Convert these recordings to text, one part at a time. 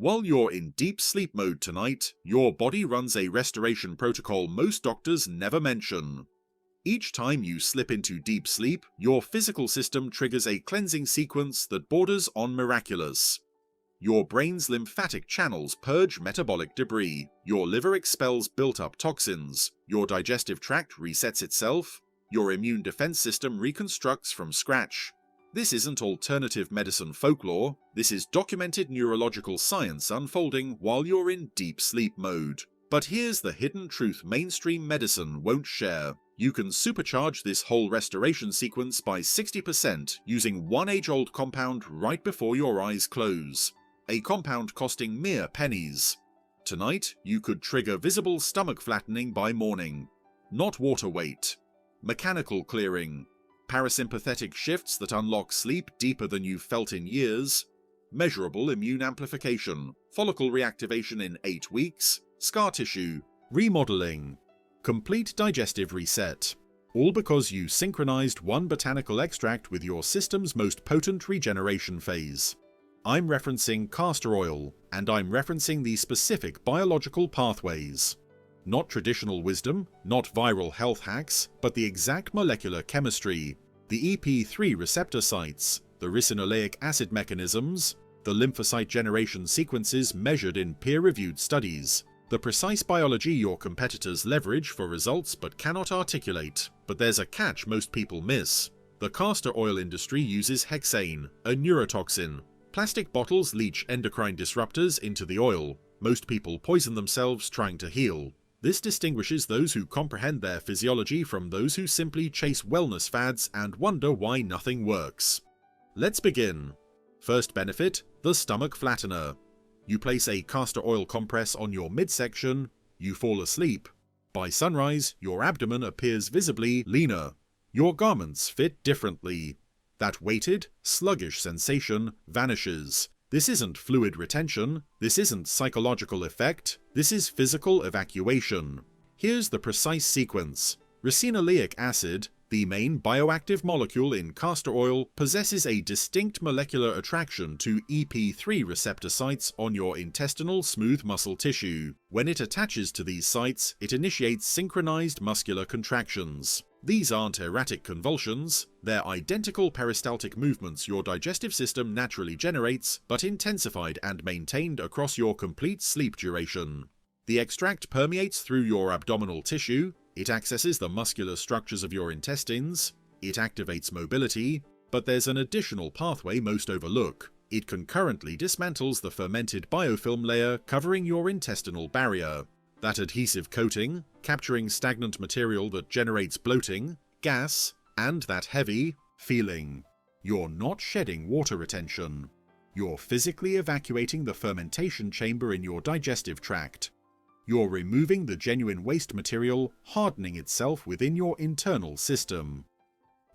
While you're in deep sleep mode tonight, your body runs a restoration protocol most doctors never mention. Each time you slip into deep sleep, your physical system triggers a cleansing sequence that borders on miraculous. Your brain's lymphatic channels purge metabolic debris, your liver expels built-up toxins, your digestive tract resets itself, your immune defense system reconstructs from scratch. This isn't alternative medicine folklore, this is documented neurological science unfolding while you're in deep sleep mode. But here's the hidden truth mainstream medicine won't share. You can supercharge this whole restoration sequence by 60% using one age-old compound right before your eyes close. A compound costing mere pennies. Tonight, you could trigger visible stomach flattening by morning. Not water weight. Mechanical clearing. Parasympathetic shifts that unlock sleep deeper than you've felt in years. Measurable immune amplification. Follicle reactivation in 8 weeks. Scar tissue. Remodeling. Complete digestive reset. All because you synchronized one botanical extract with your system's most potent regeneration phase. I'm referencing castor oil, and I'm referencing the specific biological pathways. Not traditional wisdom, not viral health hacks, but the exact molecular chemistry, the EP3 receptor sites, the ricinoleic acid mechanisms, the lymphocyte generation sequences measured in peer-reviewed studies, the precise biology your competitors leverage for results but cannot articulate. But there's a catch most people miss. The castor oil industry uses hexane, a neurotoxin. Plastic bottles leach endocrine disruptors into the oil. Most people poison themselves trying to heal. This distinguishes those who comprehend their physiology from those who simply chase wellness fads and wonder why nothing works. Let's begin. First benefit, the stomach flattener. You place a castor oil compress on your midsection, you fall asleep. By sunrise, your abdomen appears visibly leaner. Your garments fit differently. That weighted, sluggish sensation vanishes. This isn't fluid retention, this isn't psychological effect, this is physical evacuation. Here's the precise sequence. Ricinoleic acid, the main bioactive molecule in castor oil, possesses a distinct molecular attraction to EP3 receptor sites on your intestinal smooth muscle tissue. When it attaches to these sites, it initiates synchronized muscular contractions. These aren't erratic convulsions, they're identical peristaltic movements your digestive system naturally generates, but intensified and maintained across your complete sleep duration. The extract permeates through your abdominal tissue, it accesses the muscular structures of your intestines, it activates mobility, but there's an additional pathway most overlook. It concurrently dismantles the fermented biofilm layer covering your intestinal barrier. That adhesive coating, capturing stagnant material that generates bloating, gas, and that heavy feeling. You're not shedding water retention. You're physically evacuating the fermentation chamber in your digestive tract. You're removing the genuine waste material hardening itself within your internal system.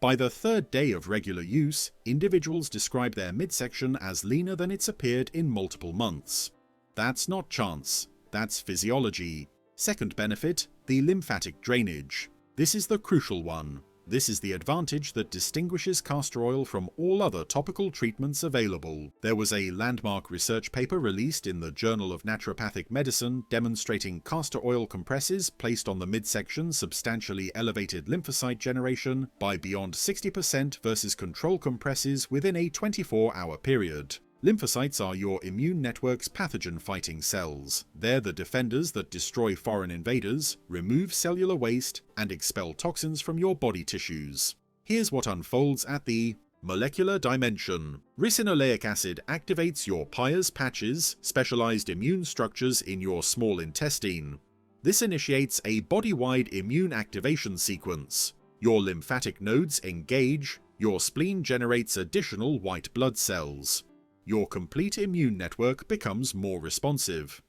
By the third day of regular use, individuals describe their midsection as leaner than it's appeared in multiple months. That's not chance. That's physiology. Second benefit, the lymphatic drainage. This is the crucial one. This is the advantage that distinguishes castor oil from all other topical treatments available. There was a landmark research paper released in the Journal of Naturopathic Medicine demonstrating castor oil compresses placed on the midsection substantially elevated lymphocyte generation by beyond 60% versus control compresses within a 24-hour period. Lymphocytes are your immune network's pathogen-fighting cells. They're the defenders that destroy foreign invaders, remove cellular waste, and expel toxins from your body tissues. Here's what unfolds at the molecular dimension. Ricinoleic acid activates your Peyer's patches, specialized immune structures in your small intestine. This initiates a body-wide immune activation sequence. Your lymphatic nodes engage, your spleen generates additional white blood cells. Your complete immune network becomes more responsive.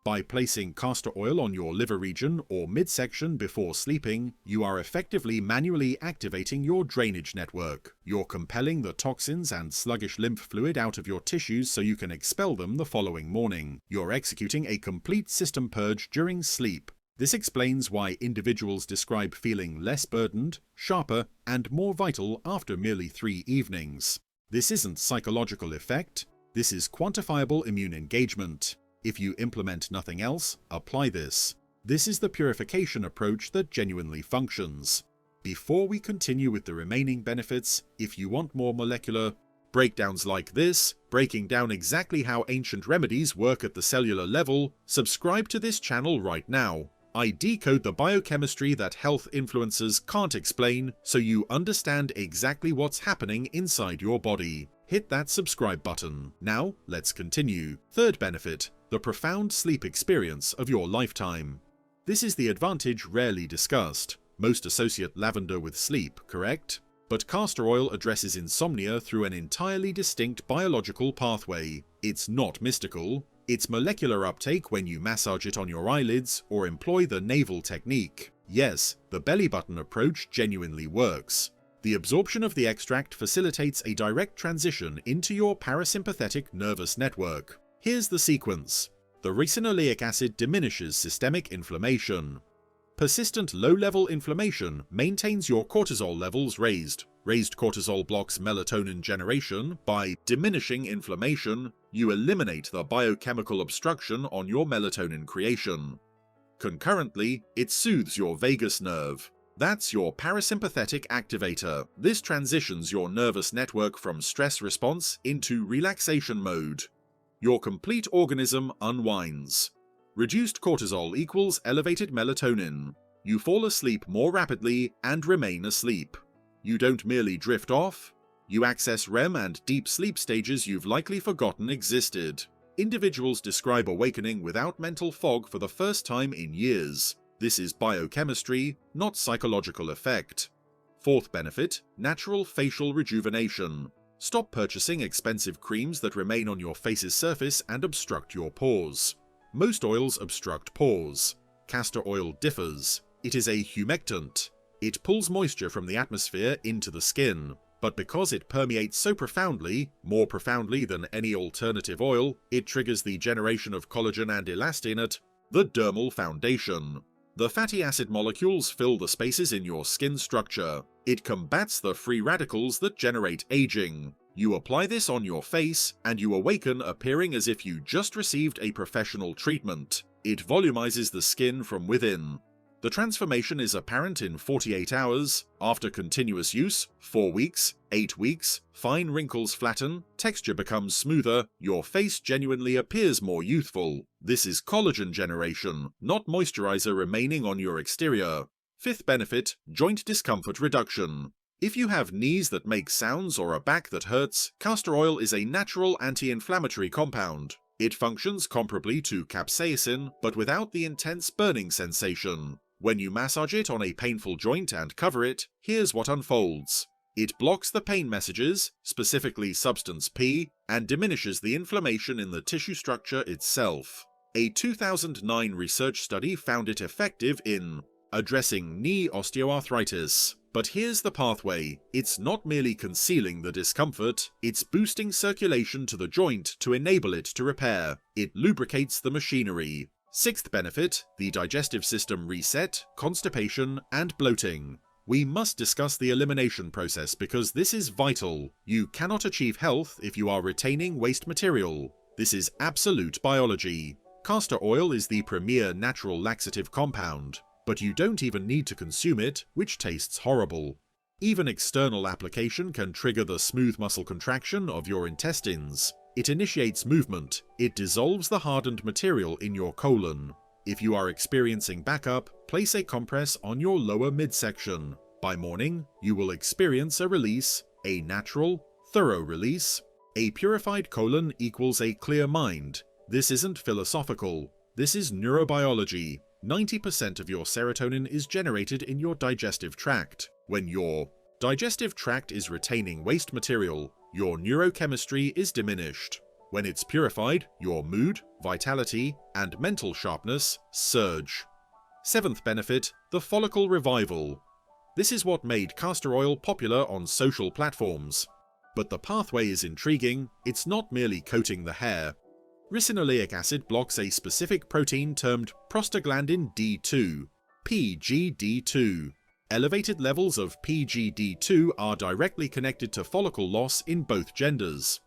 By placing castor oil on your liver region or midsection before sleeping, you are effectively manually activating your drainage network. You're compelling the toxins and sluggish lymph fluid out of your tissues so you can expel them the following morning. You're executing a complete system purge during sleep. This explains why individuals describe feeling less burdened, sharper, and more vital after merely 3 evenings. This isn't psychological effect, This is quantifiable immune engagement. If you implement nothing else, apply this. This is the purification approach that genuinely functions. Before we continue with the remaining benefits, if you want more molecular breakdowns like this, breaking down exactly how ancient remedies work at the cellular level, subscribe to this channel right now. I decode the biochemistry that health influencers can't explain, so you understand exactly what's happening inside your body. Hit that subscribe button. Now, let's continue. Third benefit, the profound sleep experience of your lifetime. This is the advantage rarely discussed. Most associate lavender with sleep, correct? But castor oil addresses insomnia through an entirely distinct biological pathway. It's not mystical. It's molecular uptake when you massage it on your eyelids or employ the navel technique. Yes, the belly button approach genuinely works. The absorption of the extract facilitates a direct transition into your parasympathetic nervous network. Here's the sequence. The ricinoleic acid diminishes systemic inflammation. Persistent low-level inflammation maintains your cortisol levels raised. Raised cortisol blocks melatonin generation. By diminishing inflammation, you eliminate the biochemical obstruction on your melatonin creation. Concurrently, it soothes your vagus nerve. That's your parasympathetic activator. This transitions your nervous network from stress response into relaxation mode. Your complete organism unwinds. Reduced cortisol equals elevated melatonin. You fall asleep more rapidly and remain asleep. You don't merely drift off, you access REM and deep sleep stages you've likely forgotten existed. Individuals describe awakening without mental fog for the first time in years. This is biochemistry, not psychological effect. Fourth benefit, natural facial rejuvenation. Stop purchasing expensive creams that remain on your face's surface and obstruct your pores. Most oils obstruct pores. Castor oil differs. It is a humectant. It pulls moisture from the atmosphere into the skin. But because it permeates so profoundly, more profoundly than any alternative oil, it triggers the generation of collagen and elastin at the dermal foundation. The fatty acid molecules fill the spaces in your skin structure. It combats the free radicals that generate aging. You apply this on your face, and you awaken appearing as if you just received a professional treatment. It volumizes the skin from within. The transformation is apparent in 48 hours. After continuous use, 4 weeks, 8 weeks, fine wrinkles flatten, texture becomes smoother, your face genuinely appears more youthful. This is collagen generation, not moisturizer remaining on your exterior. Fifth benefit, joint discomfort reduction. If you have knees that make sounds or a back that hurts, castor oil is a natural anti-inflammatory compound. It functions comparably to capsaicin, but without the intense burning sensation. When you massage it on a painful joint and cover it, here's what unfolds. It blocks the pain messages, specifically substance P, and diminishes the inflammation in the tissue structure itself. A 2009 research study found it effective in addressing knee osteoarthritis. But here's the pathway. It's not merely concealing the discomfort, it's boosting circulation to the joint to enable it to repair. It lubricates the machinery. Sixth benefit, the digestive system reset, constipation, and bloating. We must discuss the elimination process because this is vital. You cannot achieve health if you are retaining waste material. This is absolute biology. Castor oil is the premier natural laxative compound. But you don't even need to consume it, which tastes horrible. Even external application can trigger the smooth muscle contraction of your intestines. It initiates movement. It dissolves the hardened material in your colon. If you are experiencing backup, place a compress on your lower midsection. By morning, you will experience a release, a natural, thorough release. A purified colon equals a clear mind. This isn't philosophical. This is neurobiology. 90% of your serotonin is generated in your digestive tract. When your digestive tract is retaining waste material, your neurochemistry is diminished. When it's purified, your mood, vitality, and mental sharpness surge. Seventh benefit, the follicle revival. This is what made castor oil popular on social platforms. But the pathway is intriguing. It's not merely coating the hair. Ricinoleic acid blocks a specific protein termed prostaglandin D2, PGD2. Elevated levels of PGD2 are directly connected to follicle loss in both genders.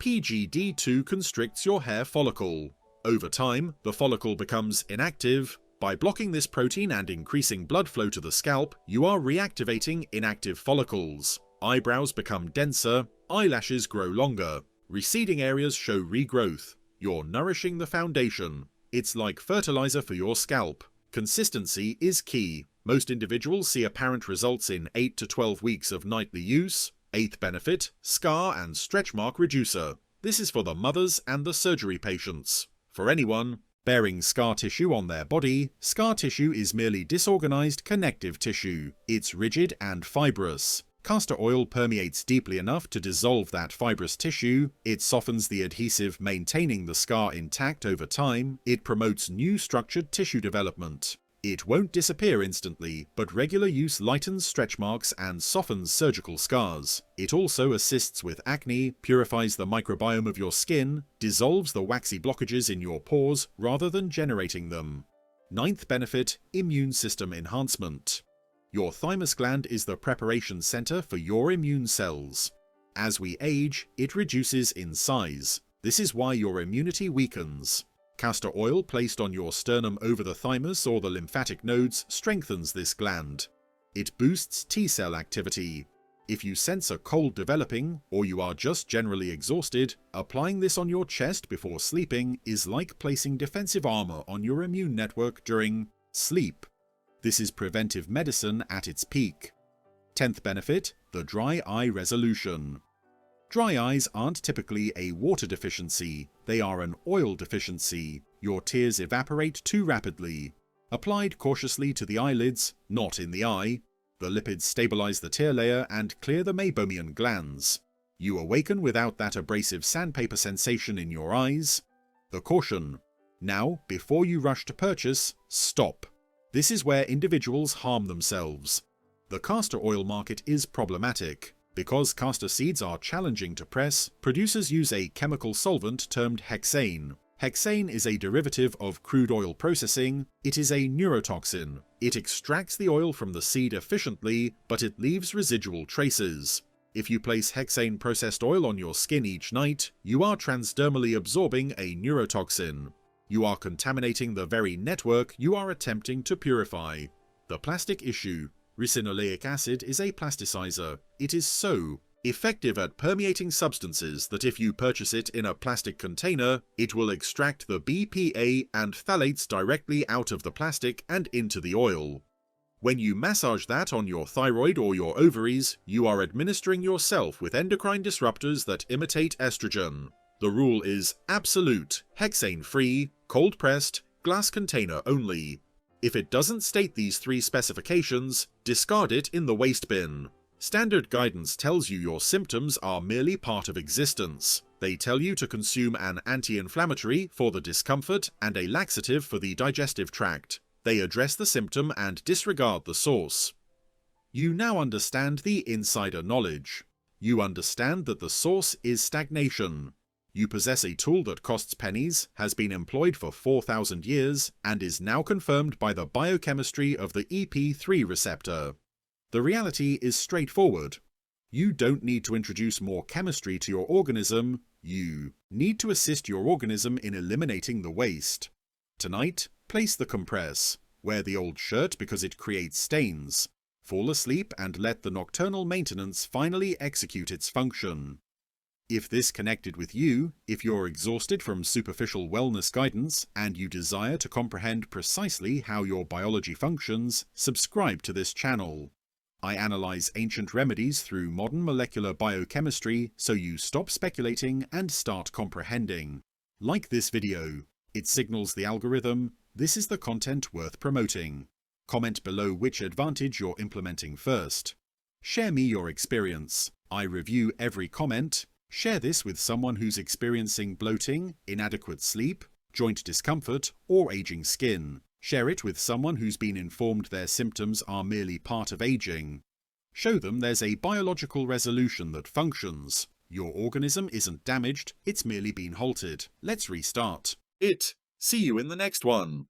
PGD2 constricts your hair follicle. Over time, the follicle becomes inactive. By blocking this protein and increasing blood flow to the scalp, you are reactivating inactive follicles. Eyebrows become denser, eyelashes grow longer, receding areas show regrowth. You're nourishing the foundation. It's like fertilizer for your scalp. Consistency is key. Most individuals see apparent results in 8 to 12 weeks of nightly use. 8th benefit, scar and stretch mark reducer. This is for the mothers and the surgery patients. For anyone bearing scar tissue on their body, scar tissue is merely disorganized connective tissue. It's rigid and fibrous. Castor oil permeates deeply enough to dissolve that fibrous tissue. It softens the adhesive, maintaining the scar intact over time. It promotes new structured tissue development. It won't disappear instantly, but regular use lightens stretch marks and softens surgical scars. It also assists with acne, purifies the microbiome of your skin, dissolves the waxy blockages in your pores rather than generating them. 9th benefit, immune system enhancement. Your thymus gland is the preparation center for your immune cells. As we age, it reduces in size. This is why your immunity weakens. Castor oil placed on your sternum over the thymus or the lymphatic nodes strengthens this gland. It boosts T-cell activity. If you sense a cold developing, or you are just generally exhausted, applying this on your chest before sleeping is like placing defensive armor on your immune network during sleep. This is preventive medicine at its peak. 10th benefit, the dry eye resolution. Dry eyes aren't typically a water deficiency, they are an oil deficiency. Your tears evaporate too rapidly. Applied cautiously to the eyelids, not in the eye. The lipids stabilize the tear layer and clear the meibomian glands. You awaken without that abrasive sandpaper sensation in your eyes. The caution. Now, before you rush to purchase, stop. This is where individuals harm themselves. The castor oil market is problematic. Because castor seeds are challenging to press, producers use a chemical solvent termed hexane. Hexane is a derivative of crude oil processing. It is a neurotoxin. It extracts the oil from the seed efficiently, but it leaves residual traces. If you place hexane processed oil on your skin each night, you are transdermally absorbing a neurotoxin. You are contaminating the very network you are attempting to purify. The plastic issue. Ricinoleic acid is a plasticizer. It is so effective at permeating substances that if you purchase it in a plastic container, it will extract the BPA and phthalates directly out of the plastic and into the oil. When you massage that on your thyroid or your ovaries, you are administering yourself with endocrine disruptors that imitate estrogen. The rule is absolute, hexane-free, cold-pressed, glass container only. If it doesn't state these 3 specifications, discard it in the waste bin. Standard guidance tells you your symptoms are merely part of existence. They tell you to consume an anti-inflammatory for the discomfort and a laxative for the digestive tract. They address the symptom and disregard the source. You now understand the insider knowledge. You understand that the source is stagnation. You possess a tool that costs pennies, has been employed for 4,000 years, and is now confirmed by the biochemistry of the EP3 receptor. The reality is straightforward. You don't need to introduce more chemistry to your organism, you need to assist your organism in eliminating the waste. Tonight, place the compress. Wear the old shirt because it creates stains. Fall asleep and let the nocturnal maintenance finally execute its function. If this connected with you, if you're exhausted from superficial wellness guidance and you desire to comprehend precisely how your biology functions, subscribe to this channel. I analyze ancient remedies through modern molecular biochemistry so you stop speculating and start comprehending. Like this video. It signals the algorithm, this is the content worth promoting. Comment below which advantage you're implementing first. Share me your experience. I review every comment. Share this with someone who's experiencing bloating, inadequate sleep, joint discomfort, or aging skin. Share it with someone who's been informed their symptoms are merely part of aging. Show them there's a biological resolution that functions. Your organism isn't damaged, it's merely been halted. Let's restart. See you in the next one.